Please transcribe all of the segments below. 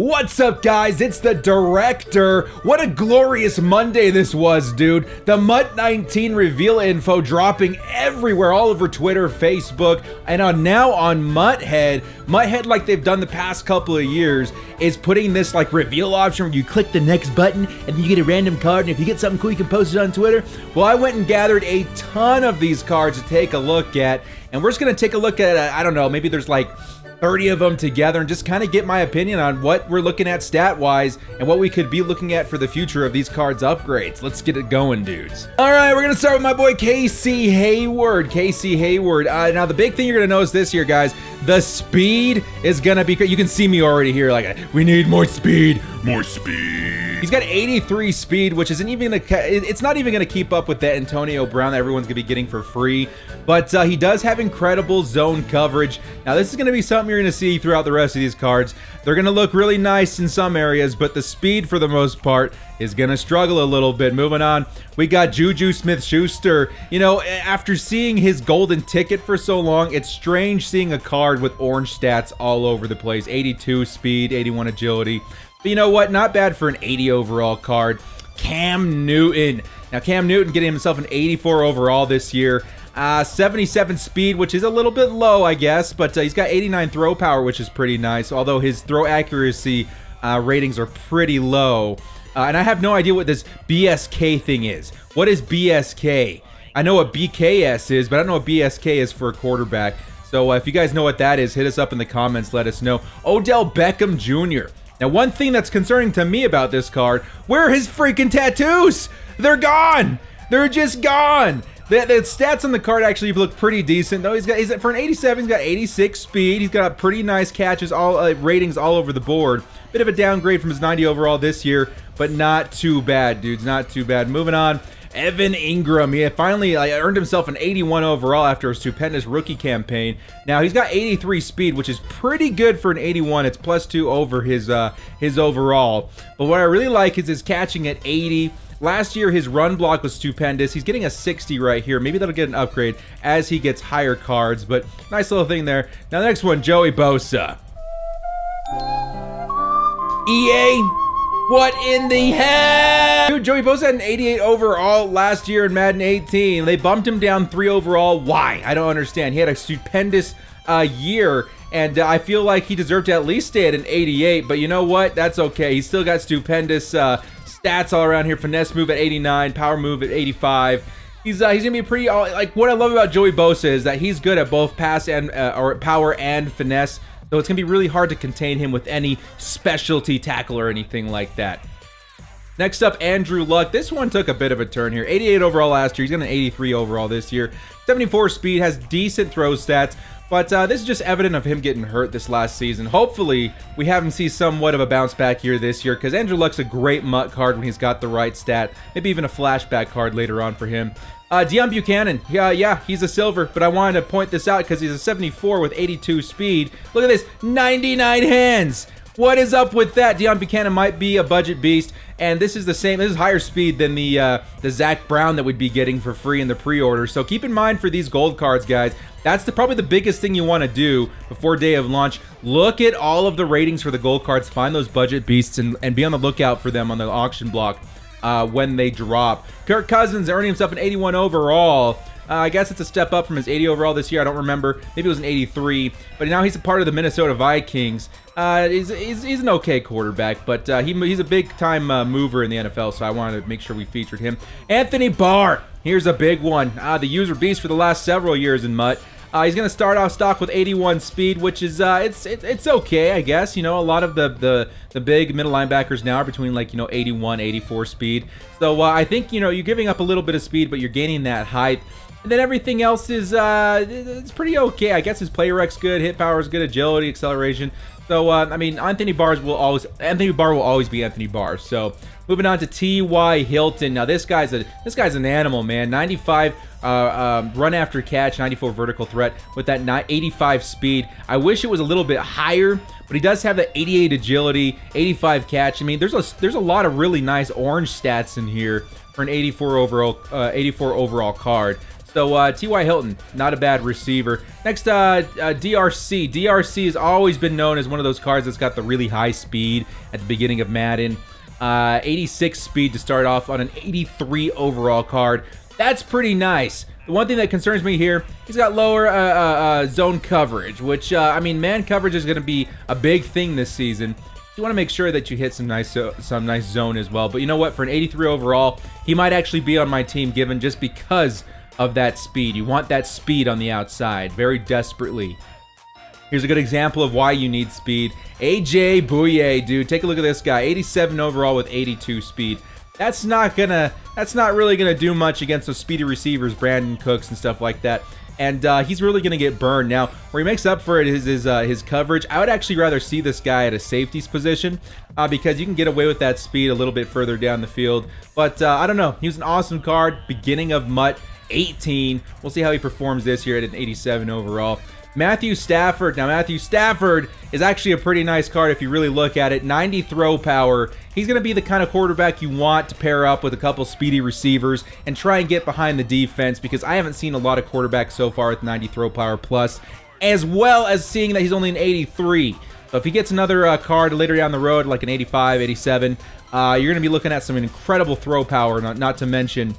What's up, guys? It's the director. What a glorious Monday this was, dude. The MUT 19 reveal info dropping everywhere, all over Twitter, Facebook, and now on MutHead. MutHead, like they've done the past couple of years, is putting this like reveal option where you click the next button and then you get a random card, and if you get something cool, you can post it on Twitter. Well, I went and gathered a ton of these cards to take a look at, and we're just gonna take a look at, I don't know, maybe there's like 30 of them together and just kind of get my opinion on what we're looking at stat-wise and what we could be looking at for the future of these cards' upgrades. Let's get it going, dudes. All right, we're going to start with my boy Casey Hayward. Now, the big thing you're going to notice this year, guys, the speed is going to be... You can see me already here, like, we need more speed. More speed. He's got 83 speed, which isn't even gonna, it's not even going to keep up with that Antonio Brown that everyone's going to be getting for free. But he does have incredible zone coverage. Now, this is going to be something you're going to see throughout the rest of these cards. They're going to look really nice in some areas, but the speed, for the most part, is going to struggle a little bit. Moving on, we got Juju Smith-Schuster. You know, after seeing his golden ticket for so long, it's strange seeing a card with orange stats all over the place. 82 speed, 81 agility. But you know what? Not bad for an 80 overall card. Cam Newton. Now, Cam Newton getting himself an 84 overall this year. 77 speed, which is a little bit low, I guess, but he's got 89 throw power, which is pretty nice, although his throw accuracy ratings are pretty low. And I have no idea what this BSK thing is. What is BSK? I know what BKS is, but I don't know what BSK is for a quarterback. So if you guys know what that is, hit us up in the comments, let us know. Odell Beckham Jr. Now, one thing that's concerning to me about this card, where are his freaking tattoos? They're gone. They're just gone. The stats on the card actually look pretty decent, though. He's for an 87, he's got 86 speed. He's got pretty nice catches, ratings all over the board. Bit of a downgrade from his 90 overall this year, but not too bad, dudes. Not too bad. Moving on, Melvin Ingram. He finally earned himself an 81 overall after a stupendous rookie campaign. Now, he's got 83 speed, which is pretty good for an 81. It's +2 over his overall. But what I really like is his catching at 80. Last year, his run block was stupendous. He's getting a 60 right here. Maybe that'll get an upgrade as he gets higher cards, but nice little thing there. Now, the next one, Joey Bosa. EA, what in the hell? Dude, Joey Bosa had an 88 overall last year in Madden 18. They bumped him down 3 overall. Why? I don't understand. He had a stupendous year, and I feel like he deserved to at least stay at an 88, but you know what? That's okay. He's still got stupendous stats all around here. Finesse move at 89, power move at 85. He's gonna be pretty, like, what I love about Joey Bosa is that he's good at both pass and or power and finesse, so it's gonna be really hard to contain him with any specialty tackle or anything like that. Next up, Andrew Luck. This one took a bit of a turn here. 88 overall last year. He's got an 83 overall this year. 74 speed, has decent throw stats. But this is just evident of him getting hurt this last season. Hopefully, we have him see somewhat of a bounce back year this year, because Andrew Luck's a great MUT card when he's got the right stat. Maybe even a flashback card later on for him. Deon Buchanan. Yeah, he's a silver, but I wanted to point this out because he's a 74 with 82 speed. Look at this, 99 hands. What is up with that? Deon Buchanan might be a budget beast, and this is the same. This is higher speed than the Zach Brown that we'd be getting for free in the pre-order. So keep in mind for these gold cards, guys, that's probably the biggest thing you want to do before day of launch. Look at all of the ratings for the gold cards, find those budget beasts, and be on the lookout for them on the auction block when they drop. Kirk Cousins earning himself an 81 overall. I guess it's a step up from his 80 overall this year. I don't remember. Maybe it was an 83. But now he's a part of the Minnesota Vikings. He's an okay quarterback, but he's a big-time mover in the NFL, so I wanted to make sure we featured him. Anthony Barr. Here's a big one. The user beast for the last several years in MUT. He's going to start off stock with 81 speed, which is it's okay, I guess. You know, a lot of the big middle linebackers now are between, like, you know, 81, 84 speed. So I think, you know, you're giving up a little bit of speed, but you're gaining that height. And then everything else is it's pretty okay. I guess his play rec's good, hit power is good, agility, acceleration. So I mean, Anthony Barr will always be Anthony Barr. So moving on to T.Y. Hilton. Now this guy's an animal, man. 95 run after catch, 94 vertical threat with that 85 speed. I wish it was a little bit higher, but he does have the 88 agility, 85 catch. I mean, there's a lot of really nice orange stats in here for an 84 overall card. So T.Y. Hilton, not a bad receiver. Next, DRC. DRC has always been known as one of those cards that's got the really high speed at the beginning of Madden. 86 speed to start off on an 83 overall card. That's pretty nice. The one thing that concerns me here, he's got lower zone coverage, which, I mean, man coverage is going to be a big thing this season. You want to make sure that you hit some nice zone as well. But you know what? For an 83 overall, he might actually be on my team given just because of that speed. You want that speed on the outside very desperately. Here's a good example of why you need speed. AJ Bouye, dude. Take a look at this guy. 87 overall with 82 speed. That's not really gonna do much against those speedy receivers, Brandon Cooks and stuff like that. And he's really gonna get burned. Now, where he makes up for it is his coverage. I would actually rather see this guy at a safety's position because you can get away with that speed a little bit further down the field. But I don't know. He was an awesome card. Beginning of MUT 18. We'll see how he performs this year at an 87 overall. Matthew Stafford. Now, Matthew Stafford is actually a pretty nice card if you really look at it. 90 throw power. He's going to be the kind of quarterback you want to pair up with a couple speedy receivers and try and get behind the defense, because I haven't seen a lot of quarterbacks so far with 90 throw power plus, as well as seeing that he's only an 83. So if he gets another card later down the road, like an 85, 87, you're going to be looking at some incredible throw power, not to mention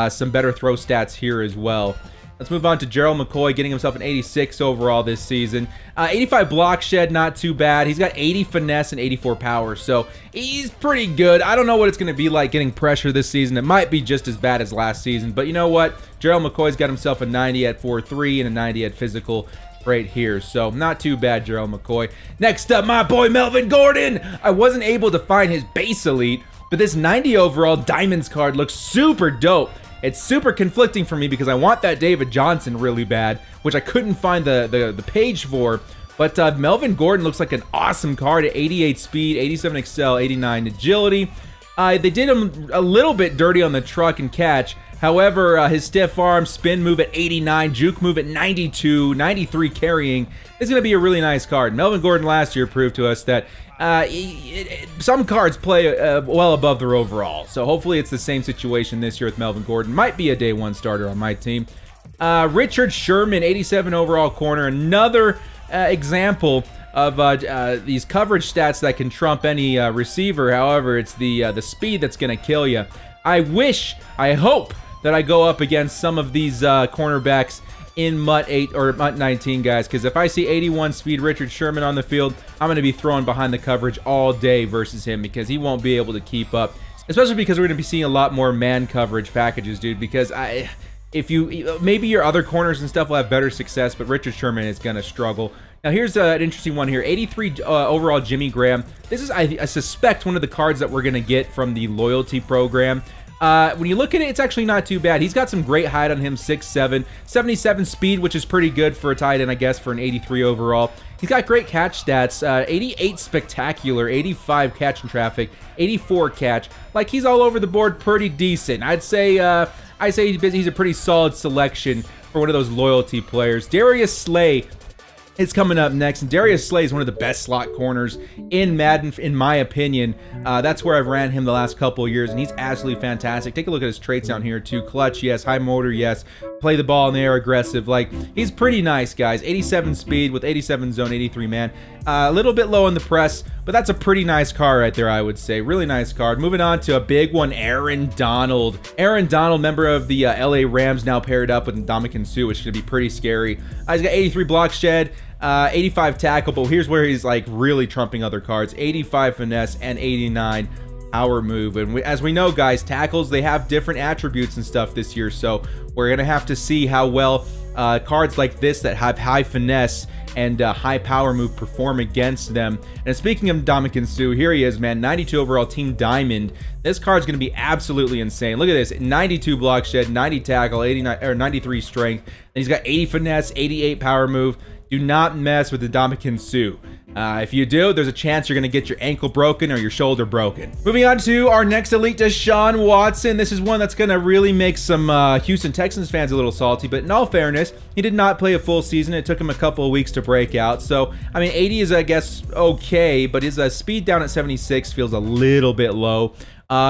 some better throw stats here as well. Let's move on to Gerald McCoy, getting himself an 86 overall this season. 85 block shed, not too bad. He's got 80 finesse and 84 power, so he's pretty good. I don't know what it's going to be like getting pressure this season. It might be just as bad as last season, but you know what? Gerald McCoy's got himself a 90 at 4.3 and a 90 at physical right here, so not too bad, Gerald McCoy. Next up, my boy Melvin Gordon. I wasn't able to find his base elite, but this 90 overall Diamonds card looks super dope. It's super conflicting for me because I want that David Johnson really bad, which I couldn't find the page for. But Melvin Gordon looks like an awesome card at 88 speed, 87 excel, 89 agility. They did him a little bit dirty on the truck and catch. However, his stiff arm, spin move at 89, juke move at 92, 93 carrying. It's going to be a really nice card. Melvin Gordon last year proved to us that some cards play well above their overall. So hopefully it's the same situation this year with Melvin Gordon. Might be a day one starter on my team. Richard Sherman, 87 overall corner. Another example of these coverage stats that can trump any receiver. However, it's the speed that's going to kill you. I hope that I go up against some of these cornerbacks in MUT 8 or MUT 19, guys, because if I see 81 speed Richard Sherman on the field, I'm going to be throwing behind the coverage all day versus him, because he won't be able to keep up, especially because we're going to be seeing a lot more man coverage packages, dude, because maybe your other corners and stuff will have better success, but Richard Sherman is going to struggle. Now, here's an interesting one here. 83 overall Jimmy Graham. This is, I suspect, one of the cards that we're going to get from the loyalty program. When you look at it, it's actually not too bad. He's got some great height on him, 6'7", 77 speed, which is pretty good for a tight end, I guess, for an 83 overall. He's got great catch stats, 88 spectacular, 85 catch in traffic, 84 catch. Like, he's all over the board, pretty decent. I'd say he's a pretty solid selection for one of those loyalty players. Darius Slay is coming up next, and Darius Slay is one of the best slot corners in Madden, in my opinion. That's where I've ran him the last couple of years, and he's absolutely fantastic. Take a look at his traits down here, too. Clutch, yes. High motor, yes. Play the ball in the air, aggressive. Like, he's pretty nice, guys. 87 speed with 87 zone, 83 man. A little bit low in the press, but that's a pretty nice card right there, I would say. Really nice card. Moving on to a big one, Aaron Donald. Aaron Donald, member of the LA Rams, now paired up with Ndamukong Suh, which is going to be pretty scary. He's got 83 block shed, 85 tackle, but here's where he's like really trumping other cards. 85 finesse and 89 power move. And as we know, guys, tackles, they have different attributes and stuff this year, so we're gonna have to see how well cards like this that have high finesse and high power move perform against them. And speaking of Ndamukong Suh, here he is, man. 92 overall Team Diamond. This card's gonna be absolutely insane. Look at this: 92 block shed, 90 tackle, 89 or 93 strength, and he's got 80 finesse, 88 power move. Do not mess with the Ndamukong Suh. If you do, there's a chance you're going to get your ankle broken or your shoulder broken. Moving on to our next elite, Deshaun Watson. This is one that's going to really make some Houston Texans fans a little salty, but in all fairness, he did not play a full season. It took him a couple of weeks to break out. So, I mean, 80 is, I guess, okay, but his speed down at 76 feels a little bit low.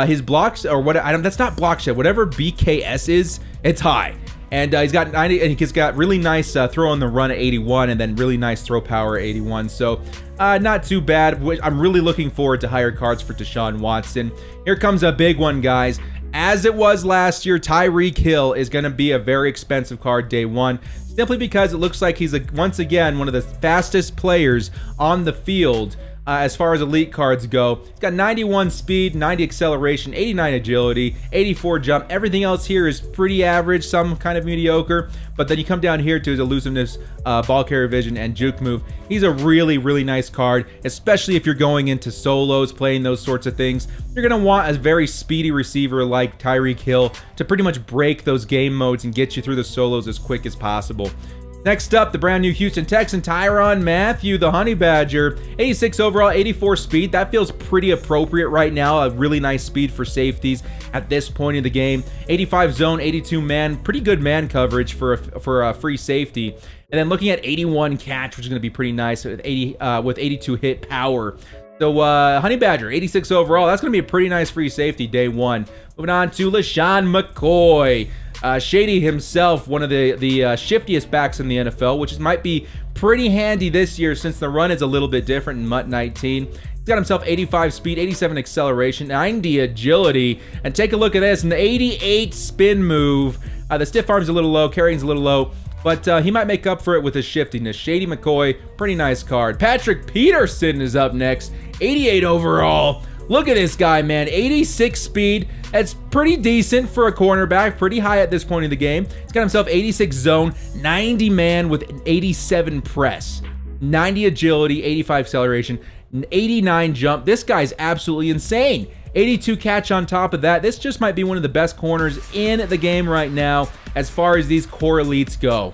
His blocks, or what, that's not block shed. Whatever BKS is, it's high. And he's got 90, and he's got really nice throw on the run at 81, and then really nice throw power at 81. So not too bad. I'm really looking forward to higher cards for Deshaun Watson. Here comes a big one, guys. As it was last year, Tyreke Hill is going to be a very expensive card day one, simply because it looks like he's once again one of the fastest players on the field. As far as elite cards go, he's got 91 speed, 90 acceleration, 89 agility, 84 jump. Everything else here is pretty average, some kind of mediocre. But then you come down here to his elusiveness, ball carrier vision, and juke move. He's a really, really nice card, especially if you're going into solos, playing those sorts of things. You're going to want a very speedy receiver like Tyreke Hill to pretty much break those game modes and get you through the solos as quick as possible. Next up, the brand new Houston Texan, Tyrann Mathieu, the Honey Badger. 86 overall, 84 speed. That feels pretty appropriate right now. A really nice speed for safeties at this point in the game. 85 zone, 82 man. Pretty good man coverage for a free safety. And then looking at 81 catch, which is going to be pretty nice with 82 hit power. So Honey Badger, 86 overall. That's going to be a pretty nice free safety day one. Moving on to LeSean McCoy. Shady himself, one of the shiftiest backs in the NFL, which might be pretty handy this year since the run is a little bit different in MUT 19. He's got himself 85 speed, 87 acceleration, 90 agility, and take a look at this, an 88 spin move. The stiff arm's a little low, carrying's a little low, but he might make up for it with his shiftiness. Shady McCoy, pretty nice card. Patrick Peterson is up next, 88 overall. Look at this guy, man. 86 speed. That's pretty decent for a cornerback. Pretty high at this point in the game. He's got himself 86 zone, 90 man with an 87 press, 90 agility, 85 acceleration, 89 jump. This guy's absolutely insane. 82 catch on top of that. This just might be one of the best corners in the game right now as far as these core elites go.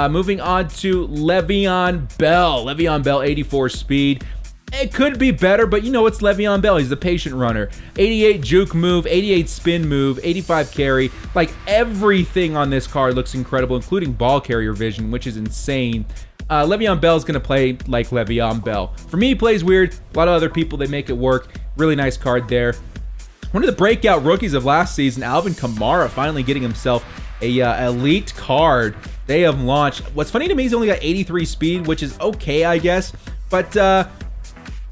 Moving on to Le'Veon Bell. Le'Veon Bell, 84 speed. It could be better, but you know, it's Le'Veon Bell. He's the patient runner. 88 juke move, 88 spin move, 85 carry. Like, everything on this card looks incredible, including ball carrier vision, which is insane. Le'Veon Bell is going to play like Le'Veon Bell. For me, he plays weird. A lot of other people, they make it work. Really nice card there. One of the breakout rookies of last season, Alvin Kamara, finally getting himself a elite card day of launch. What's funny to me, he's only got 83 speed, which is okay, I guess. But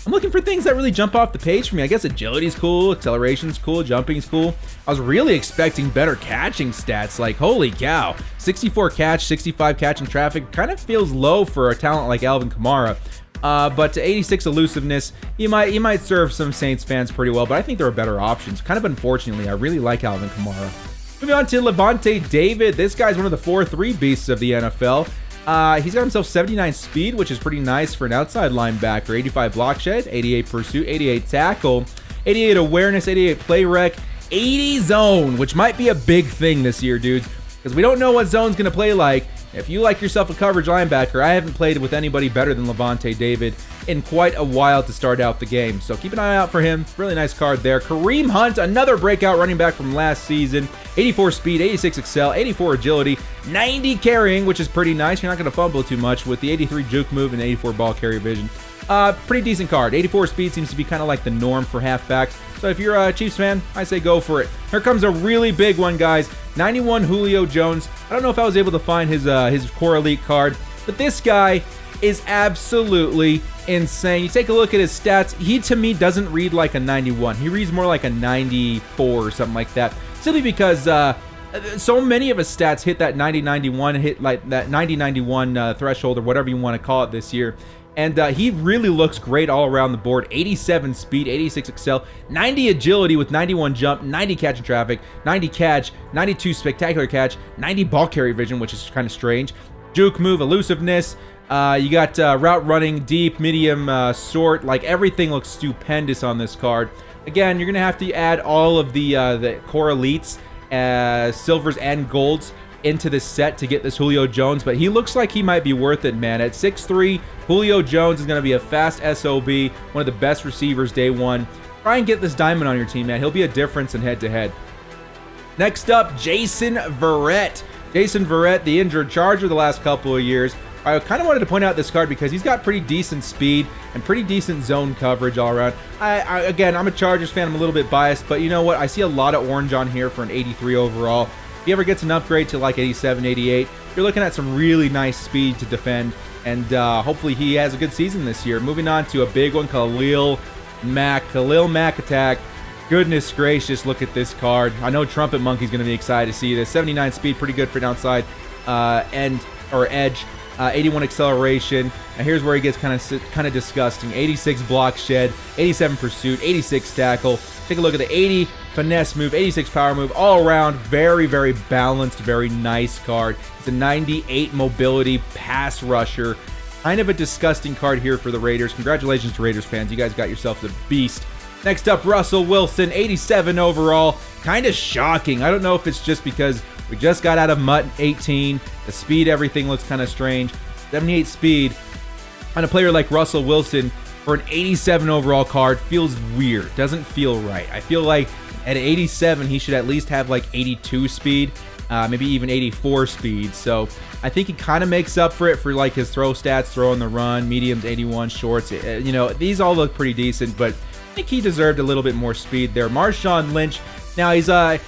I'm looking for things that really jump off the page for me. I guess agility's cool, acceleration's cool, jumping's cool. I was really expecting better catching stats. Like, holy cow, 64 catch, 65 catch in traffic. Kind of feels low for a talent like Alvin Kamara. But 86 elusiveness, he might serve some Saints fans pretty well, but I think there are better options. Kind of unfortunately, I really like Alvin Kamara. Moving on to Lavonte David. This guy's one of the 4-3 beasts of the NFL. He's got himself 79 speed, which is pretty nice for an outside linebacker. 85 block shed, 88 pursuit, 88 tackle, 88 awareness, 88 play rec, 80 zone, which might be a big thing this year, dudes, because we don't know what zone's going to play like. If you like yourself a coverage linebacker, I haven't played with anybody better than Lavonte David in quite a while to start out the game. So keep an eye out for him. Really nice card there. Kareem Hunt, another breakout running back from last season. 84 speed, 86 excel, 84 agility, 90 carrying, which is pretty nice. You're not going to fumble too much with the 83 juke move and 84 ball carrier vision. Pretty decent card. 84 speed seems to be kind of like the norm for halfbacks. So if you're a Chiefs fan, I say go for it. Here comes a really big one, guys. 91 Julio Jones. I don't know if I was able to find his core elite card, but this guy is absolutely insane. You take a look at his stats. He, to me, doesn't read like a 91. He reads more like a 94 or something like that. Simply because so many of his stats hit that 90-91, hit like that 90-91 threshold or whatever you want to call it this year. And he really looks great all around the board. 87 speed, 86 excel, 90 agility with 91 jump, 90 catch in traffic, 90 catch, 92 spectacular catch, 90 ball carry vision, which is kind of strange. Juke move, elusiveness. You got route running, deep, medium, short. Like, everything looks stupendous on this card. Again, you're going to have to add all of the core elites, silvers and golds into this set to get this Julio Jones, but he looks like he might be worth it, man. At 6'3", Julio Jones is going to be a fast SOB, one of the best receivers day one. Try and get this diamond on your team, man. He'll be a difference in head-to-head. Next up, Jason Verrett. Jason Verrett, the injured Charger the last couple of years. I kind of wanted to point out this card because he's got pretty decent speed and pretty decent zone coverage all around. Again, I'm a Chargers fan. I'm a little bit biased, but you know what? I see a lot of orange on here for an 83 overall. If he ever gets an upgrade to like 87, 88, you're looking at some really nice speed to defend, and hopefully he has a good season this year. Moving on to a big one, Khalil Mack attack. Goodness gracious, look at this card. I know Trumpet Monkey's going to be excited to see this. 79 speed, pretty good for an outside end or edge. 81 acceleration. Now here's where he gets kind of disgusting. 86 block shed, 87 pursuit, 86 tackle. Take a look at the 80 finesse move, 86 power move. All around, very, very balanced, very nice card. It's a 98 mobility pass rusher. Kind of a disgusting card here for the Raiders. Congratulations to Raiders fans. You guys got yourself the beast. Next up, Russell Wilson, 87 overall. Kind of shocking. I don't know if it's just because we just got out of MUT 18. The speed, everything looks kind of strange. 78 speed on a player like Russell Wilson for an 87 overall card feels weird. Doesn't feel right. I feel like at 87, he should at least have like 82 speed, maybe even 84 speed. So I think he kind of makes up for it for like his throw stats, throw on the run, mediums 81, shorts. You know, these all look pretty decent, but I think he deserved a little bit more speed there. Marshawn Lynch. Now he's a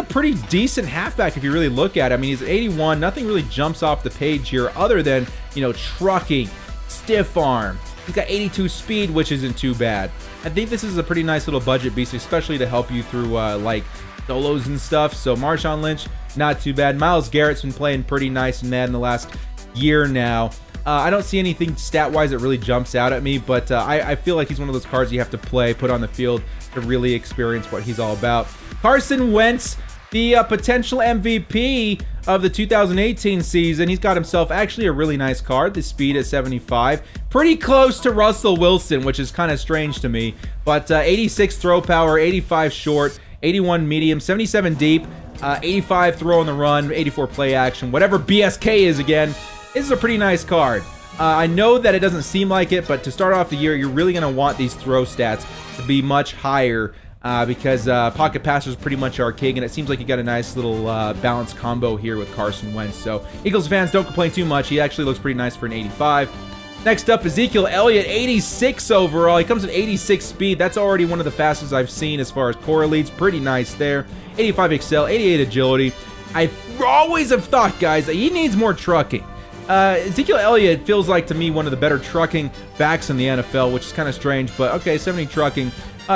pretty decent halfback if you really look at it. I mean, he's 81. Nothing really jumps off the page here other than, you know, trucking, stiff arm. He's got 82 speed, which isn't too bad. I think this is a pretty nice little budget beast, especially to help you through like solos and stuff. So Marshawn Lynch, not too bad. Myles Garrett's been playing pretty nice in Madden the last year now. I don't see anything stat-wise that really jumps out at me, but I feel like he's one of those cards you have to play, put on the field to really experience what he's all about. Carson Wentz, the potential MVP of the 2018 season. He's got himself actually a really nice card. The speed at 75. Pretty close to Russell Wilson, which is kind of strange to me. But 86 throw power, 85 short, 81 medium, 77 deep, 85 throw on the run, 84 play action. Whatever BSK is again, this is a pretty nice card. I know that it doesn't seem like it, but to start off the year, you're really going to want these throw stats to be much higher because pocket passers pretty much are king, and it seems like you got a nice little balanced combo here with Carson Wentz. So Eagles fans, don't complain too much. He actually looks pretty nice for an 85. Next up, Ezekiel Elliott, 86 overall. He comes at 86 speed. That's already one of the fastest I've seen as far as core leads. Pretty nice there. 85 excel, 88 agility. I always have thought, guys, that he needs more trucking. Ezekiel Elliott feels like, to me, one of the better trucking backs in the NFL, which is kind of strange, but okay, 70 trucking.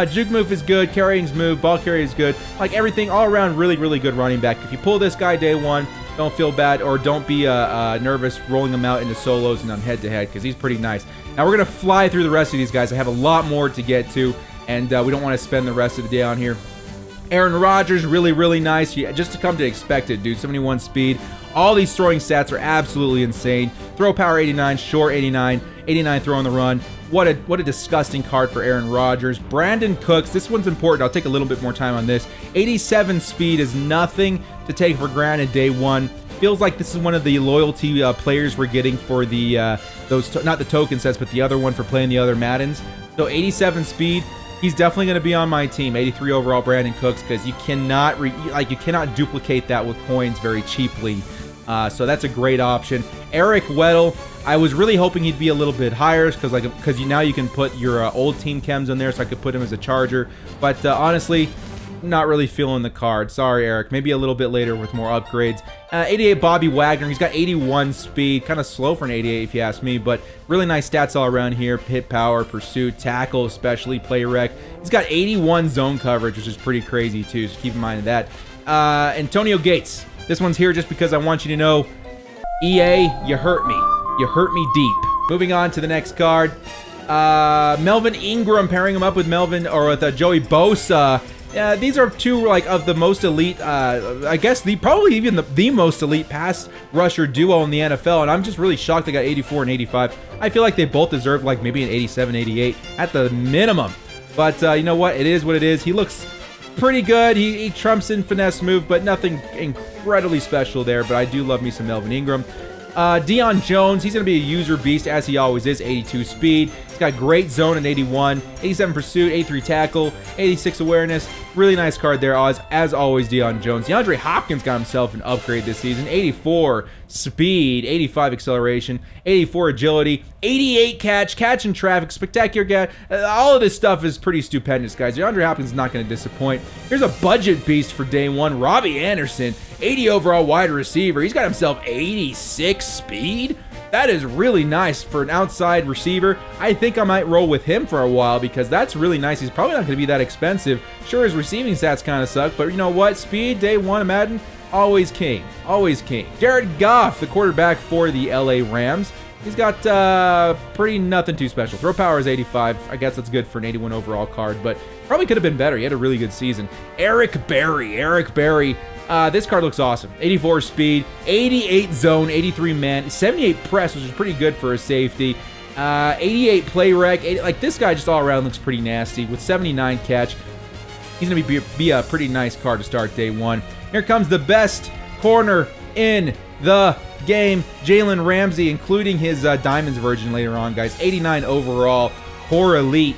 Juke move is good, carrying's move, ball carry is good. Like everything, all around, really, really good running back. If you pull this guy day one, don't feel bad or don't be nervous rolling him out into solos and on head-to-head because he's pretty nice. Now, we're going to fly through the rest of these guys. I have a lot more to get to, and we don't want to spend the rest of the day on here. Aaron Rodgers, really, really nice. Just to come to expect it, dude. 71 speed. All these throwing stats are absolutely insane. Throw power 89, short 89, 89 throw on the run. What a disgusting card for Aaron Rodgers. Brandon Cooks, this one's important. I'll take a little bit more time on this. 87 speed is nothing to take for granted day one. Feels like this is one of the loyalty players we're getting for the not the token sets, but the other one for playing the other Maddens. So 87 speed. He's definitely going to be on my team. 83 overall, Brandon Cooks, because you cannot duplicate that with coins very cheaply. So that's a great option. Eric Weddle, I was really hoping he'd be a little bit higher because now you can put your old team chems in there, so I could put him as a Charger. But honestly, not really feeling the card. Sorry, Eric. Maybe a little bit later with more upgrades. 88 Bobby Wagner. He's got 81 speed. Kind of slow for an 88 if you ask me, but really nice stats all around here. Hit power, pursuit, tackle especially, play rec. He's got 81 zone coverage, which is pretty crazy too, so keep in mind of that. Antonio Gates. This one's here just because I want you to know, EA, you hurt me. You hurt me deep. Moving on to the next card. Melvin Ingram, pairing him up with Joey Bosa. These are two of the most elite, I guess probably even the most elite pass rusher duo in the NFL, and I'm just really shocked they got 84 and 85. I feel like they both deserve maybe an 87, 88 at the minimum. But you know what? It is what it is. He looks pretty good. He trumps in finesse move, but nothing incredibly special there. But I do love me some Melvin Ingram. Deion Jones, he's going to be a user beast as he always is. 82 speed. He's got great zone at 81, 87 pursuit, 83 tackle, 86 awareness, Really nice card there, as always, Deion Jones. DeAndre Hopkins got himself an upgrade this season. 84 speed, 85 acceleration, 84 agility, 88 catch in traffic, spectacular catch. All of this stuff is pretty stupendous, guys. DeAndre Hopkins is not going to disappoint. Here's a budget beast for day one. Robbie Anderson, 80 overall wide receiver. He's got himself 86 speed. That is really nice for an outside receiver. I think I might roll with him for a while because that's really nice. He's probably not going to be that expensive. Sure, his receiving stats kind of suck, but you know what? Speed, day one of Madden, always king. Always king. Jared Goff, the quarterback for the LA Rams. He's got pretty nothing too special. Throw power is 85. I guess that's good for an 81 overall card, but probably could have been better. He had a really good season. Eric Berry. This card looks awesome. 84 speed, 88 zone, 83 man, 78 press, which is pretty good for a safety. 88 play rec. Like this guy just all around looks pretty nasty with 79 catch. He's going to be a pretty nice card to start day one. Here comes the best corner in the game, Jalen Ramsey, including his Diamonds version later on, guys. 89 overall, core elite.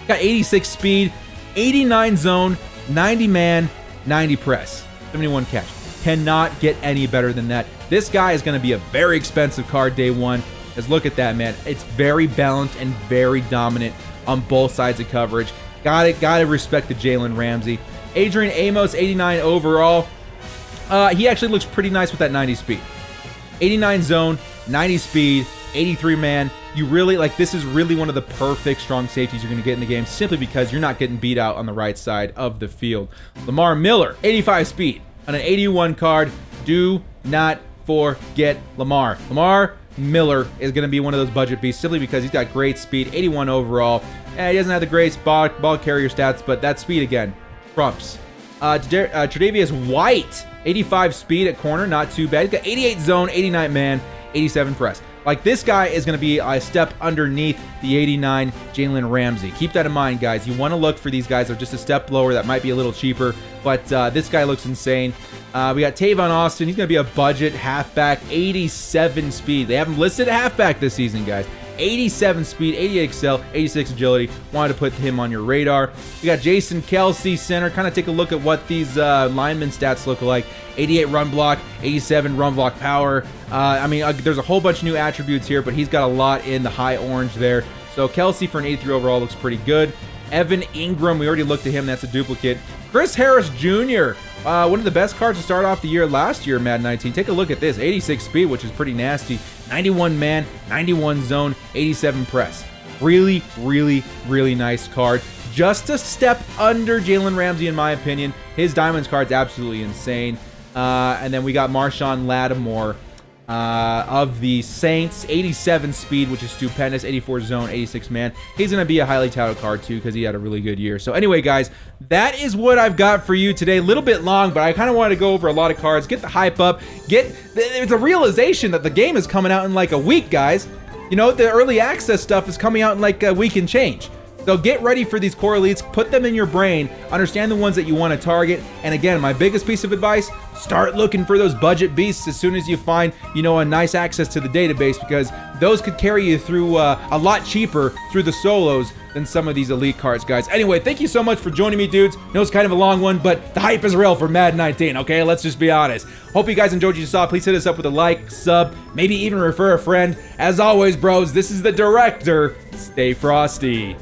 Got 86 speed, 89 zone, 90 man, 90 press, 71 catch. Cannot get any better than that. This guy is going to be a very expensive card day one. Just look at that, man. It's very balanced and very dominant on both sides of coverage. Gotta respect the Jalen Ramsey. Adrian Amos, 89 overall. He actually looks pretty nice with that 90 speed. 89 zone, 90 speed, 83 man. You really, like, this is really one of the perfect strong safeties you're going to get in the game simply because you're not getting beat out on the right side of the field. Lamar Miller, 85 speed on an 81 card. Do not forget Lamar. Lamar Miller is going to be one of those budget beasts simply because he's got great speed, 81 overall. He doesn't have the great ball carrier stats, but that speed again trumps. Tre'Davious White, 85 speed at corner, not too bad. He's got 88 zone, 89 man, 87 press. Like, this guy is going to be a step underneath the 89 Jalen Ramsey. Keep that in mind, guys. You want to look for these guys that are just a step lower that might be a little cheaper, but this guy looks insane. We got Tavon Austin. He's going to be a budget halfback, 87 speed. They have him listed at halfback this season, guys. 87 speed, 88 excel, 86 agility. Wanted to put him on your radar. We got Jason Kelsey, center. Kind of take a look at what these lineman stats look like. 88 run block, 87 run block power. I mean, there's a whole bunch of new attributes here, but he's got a lot in the high orange there. So Kelsey for an 83 overall looks pretty good. Evan Ingram, we already looked at him. That's a duplicate. Chris Harris Jr., one of the best cards to start off the year last year, Madden 19. Take a look at this. 86 speed, which is pretty nasty. 91 man, 91 zone, 87 press. Really, really, really nice card. Just a step under Jalen Ramsey, in my opinion. His Diamonds card's absolutely insane. And then we got Marshawn Lattimore of the Saints. 87 speed, which is stupendous. 84 zone, 86 man. He's going to be a highly touted card, too, because he had a really good year. So anyway, guys, that is what I've got for you today. A little bit long, but I kind of wanted to go over a lot of cards, get the hype up, there's a realization that the game is coming out in like a week, guys. You know, the early access stuff is coming out in like a week and change. So get ready for these core elites, put them in your brain, understand the ones that you want to target. And again, my biggest piece of advice, start looking for those budget beasts as soon as you find, you know, a nice access to the database, because those could carry you through a lot cheaper through the solos than some of these elite cards, guys. Anyway, thank you so much for joining me, dudes. I know it's kind of a long one, but the hype is real for Madden 19, okay? Let's just be honest. Hope you guys enjoyed what you saw. Please hit us up with a like, sub, maybe even refer a friend. As always, bros, this is the Director. Stay frosty.